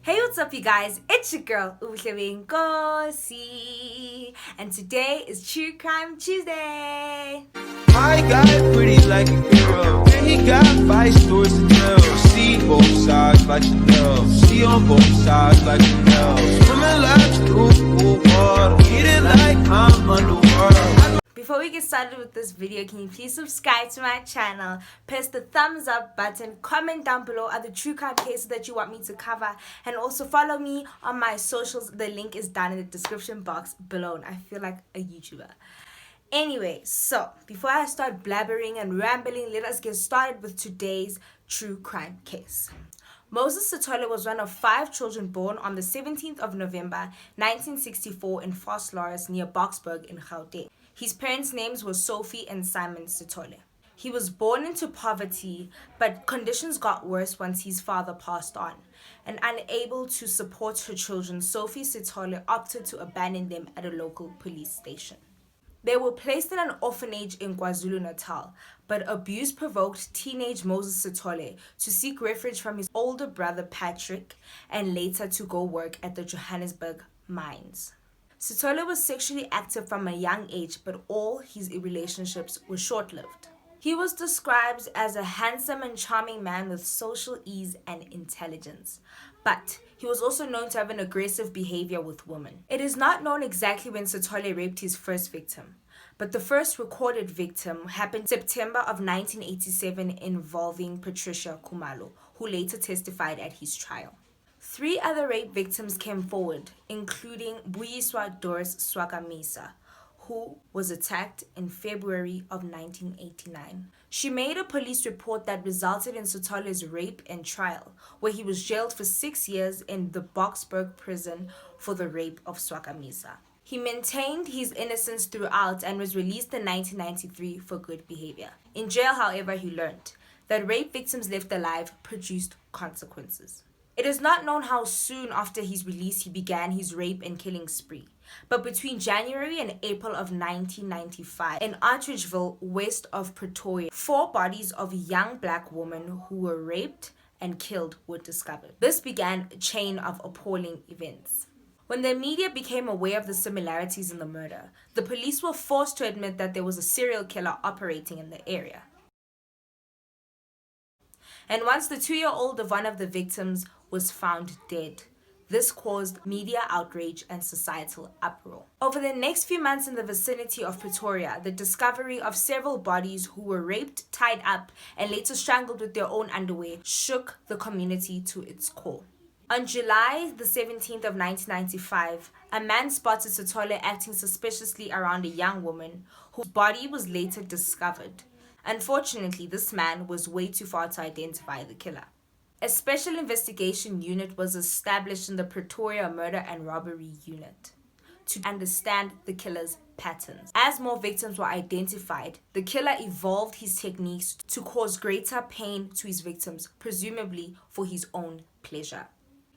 Hey, what's up you guys? It's your girl, Ubuhle.benkosiiiii, and today is True Crime Tuesday. My guy pretty like a girl, and he got 5 stories to tell. See both sides like Chanel, see on both sides like Chanel. Swimming laps through water, eating like I'm underwater. Before we get started with this video, can you please subscribe to my channel, press the thumbs up button, comment down below other true crime cases that you want me to cover, and also follow me on my socials. The link is down in the description box below, and I feel like a YouTuber. Anyway, so before I start blabbering and rambling, let us get started with today's true crime case. Moses Sithole was one of 5 children born on the 17th of November 1964 in Vosloorus near Boksburg in Gauteng. His parents' names were Sophie and Simon Sithole. He was born into poverty, but conditions got worse once his father passed on. And unable to support her children, Sophie Sithole opted to abandon them at a local police station. They were placed in an orphanage in KwaZulu-Natal, but abuse provoked teenage Moses Sithole to seek refuge from his older brother Patrick and later to go work at the Johannesburg mines. Sithole was sexually active from a young age, but all his relationships were short-lived. He was described as a handsome and charming man with social ease and intelligence, but he was also known to have an aggressive behavior with women. It is not known exactly when Sithole raped his first victim, but the first recorded victim happened September of 1987 involving Patricia Khumalo, who later testified at his trial. 3 other rape victims came forward, including Buyiswa Doris Swakamisa, who was attacked in February of 1989. She made a police report that resulted in Sithole's rape and trial, where he was jailed for 6 years in the Boksburg prison for the rape of Swakamisa. He maintained his innocence throughout and was released in 1993 for good behavior. In jail, however, he learned that rape victims left alive produced consequences. It is not known how soon after his release he began his rape and killing spree, but between January and April of 1995, in Atteridgeville, west of Pretoria, 4 bodies of young black women who were raped and killed were discovered. This began a chain of appalling events. When the media became aware of the similarities in the murder, the police were forced to admit that there was a serial killer operating in the area. And once the 2-year-old of one of the victims was found dead, this caused media outrage and societal uproar. Over the next few months in the vicinity of Pretoria, the discovery of several bodies who were raped, tied up, and later strangled with their own underwear shook the community to its core. On July the 17th of 1995, a man spotted Sithole acting suspiciously around a young woman whose body was later discovered. Unfortunately, this man was way too far to identify the killer. A special investigation unit was established in the Pretoria Murder and Robbery Unit to understand the killer's patterns. As more victims were identified, the killer evolved his techniques to cause greater pain to his victims, presumably for his own pleasure.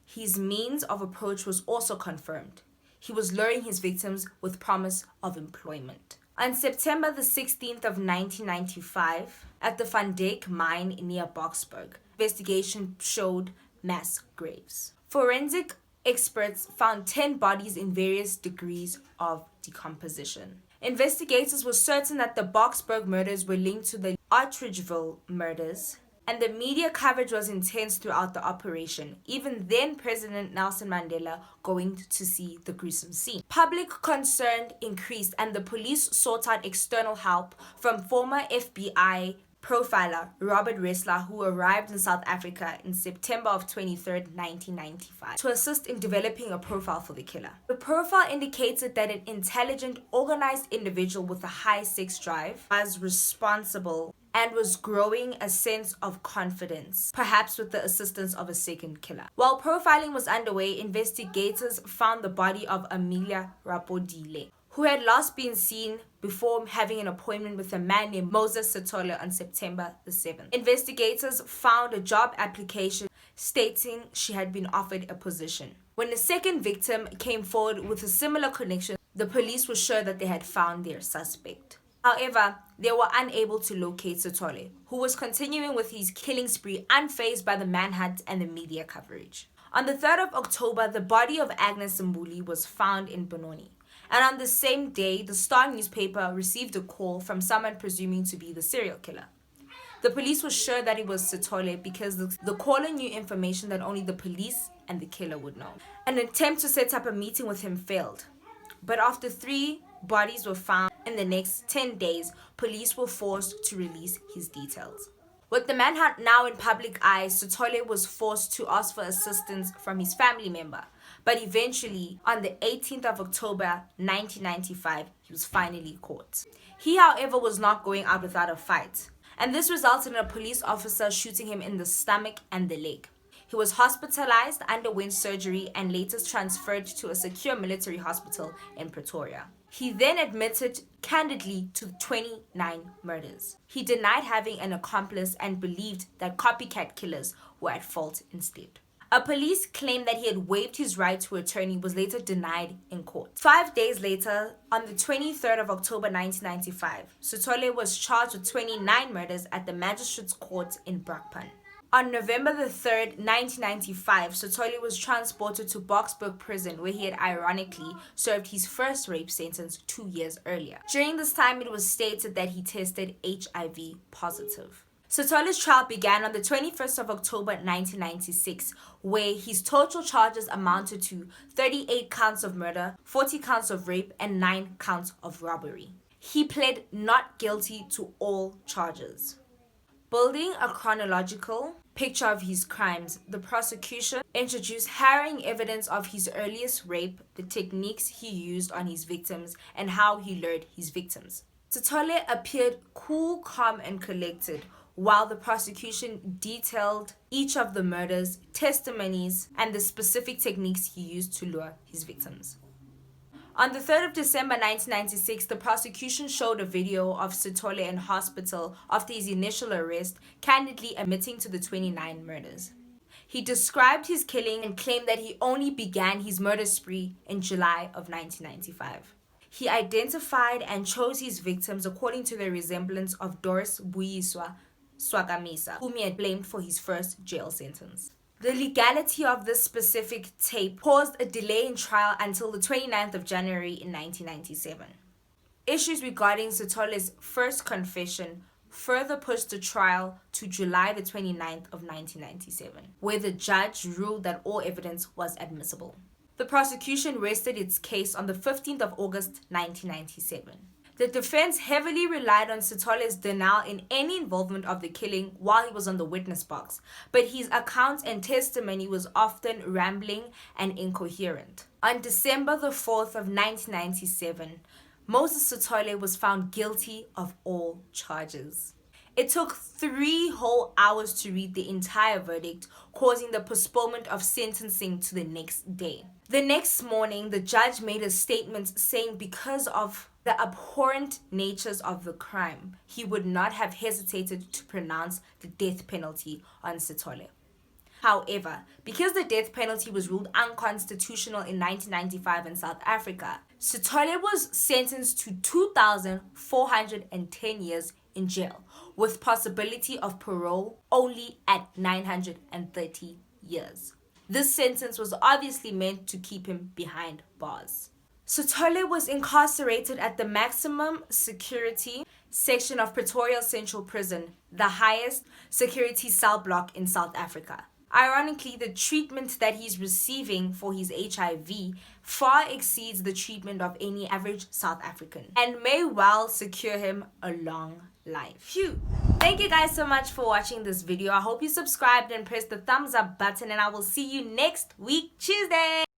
His means of approach was also confirmed. He was luring his victims with promise of employment. On September the 16th of 1995, at the Van Dijk mine near Boksburg, investigation showed mass graves. Forensic experts found 10 bodies in various degrees of decomposition. Investigators were certain that the Boksburg murders were linked to the Atteridgeville murders, and the media coverage was intense throughout the operation, even then President Nelson Mandela going to see the gruesome scene. Public concern increased and the police sought out external help from former FBI profiler Robert Ressler, who arrived in South Africa in September of 23rd, 1995, to assist in developing a profile for the killer. The profile indicated that an intelligent, organized individual with a high sex drive was responsible and was growing a sense of confidence, perhaps with the assistance of a second killer. While profiling was underway, investigators found the body of Amelia Rapodile, who had last been seen before having an appointment with a man named Moses Sithole on September the 7th. Investigators found a job application stating she had been offered a position. When the second victim came forward with a similar connection, the police were sure that they had found their suspect. However, they were unable to locate Sithole, who was continuing with his killing spree unfazed by the manhunt and the media coverage. On the 3rd of October, the body of Agnes Mbuli was found in Benoni. And on the same day, the Star newspaper received a call from someone presuming to be the serial killer. The police were sure that it was Sithole because the caller knew information that only the police and the killer would know. An attempt to set up a meeting with him failed. But after 3 bodies were found in the next 10 days, police were forced to release his details. With the manhunt now in public eye, Sithole was forced to ask for assistance from his family member. But eventually, on the 18th of October 1995, he was finally caught. He, however, was not going out without a fight. And this resulted in a police officer shooting him in the stomach and the leg. He was hospitalized, underwent surgery, and later transferred to a secure military hospital in Pretoria. He then admitted candidly to 29 murders. He denied having an accomplice and believed that copycat killers were at fault instead. A police claim that he had waived his right to attorney was later denied in court. 5 days later, on the 23rd of October 1995, Sithole was charged with 29 murders at the Magistrates Court in Brakpan. On November the 3rd, 1995, Sithole was transported to Boksburg prison where he had ironically served his first rape sentence 2 years earlier. During this time, it was stated that he tested HIV positive. Sithole's trial began on the 21st of October 1996, where his total charges amounted to 38 counts of murder, 40 counts of rape, and 9 counts of robbery. He pled not guilty to all charges. Building a chronological picture of his crimes, the prosecution introduced harrowing evidence of his earliest rape, the techniques he used on his victims, and how he lured his victims. Sithole appeared cool, calm, and collected, while the prosecution detailed each of the murders, testimonies, and the specific techniques he used to lure his victims. On the 3rd of December 1996, the prosecution showed a video of Sithole in hospital after his initial arrest, candidly admitting to the 29 murders. He described his killing and claimed that he only began his murder spree in July of 1995. He identified and chose his victims according to their resemblance of Doris Buyiswa Swakamisa, whom he had blamed for his first jail sentence. The legality of this specific tape caused a delay in trial until the 29th of January in 1997. Issues regarding Sithole's first confession further pushed the trial to July the 29th of 1997, where the judge ruled that all evidence was admissible. The prosecution rested its case on the 15th of August 1997. The defense heavily relied on Sithole's denial in any involvement of the killing while he was on the witness box, but his account and testimony was often rambling and incoherent. On December the 4th of 1997, Moses Sithole was found guilty of all charges. It took 3 whole hours to read the entire verdict, causing the postponement of sentencing to the next day. The next morning, the judge made a statement saying because of the abhorrent natures of the crime, he would not have hesitated to pronounce the death penalty on Sithole. However, because the death penalty was ruled unconstitutional in 1995 in South Africa, Sithole was sentenced to 2,410 years in jail, with possibility of parole only at 930 years. This sentence was obviously meant to keep him behind bars. Sithole was incarcerated at the maximum security section of Pretoria Central Prison, the highest security cell block in South Africa. Ironically, the treatment that he's receiving for his HIV far exceeds the treatment of any average South African and may well secure him a long life. Phew! Thank you guys so much for watching this video. I hope you subscribed and pressed the thumbs up button, and I will see you next week, Tuesday!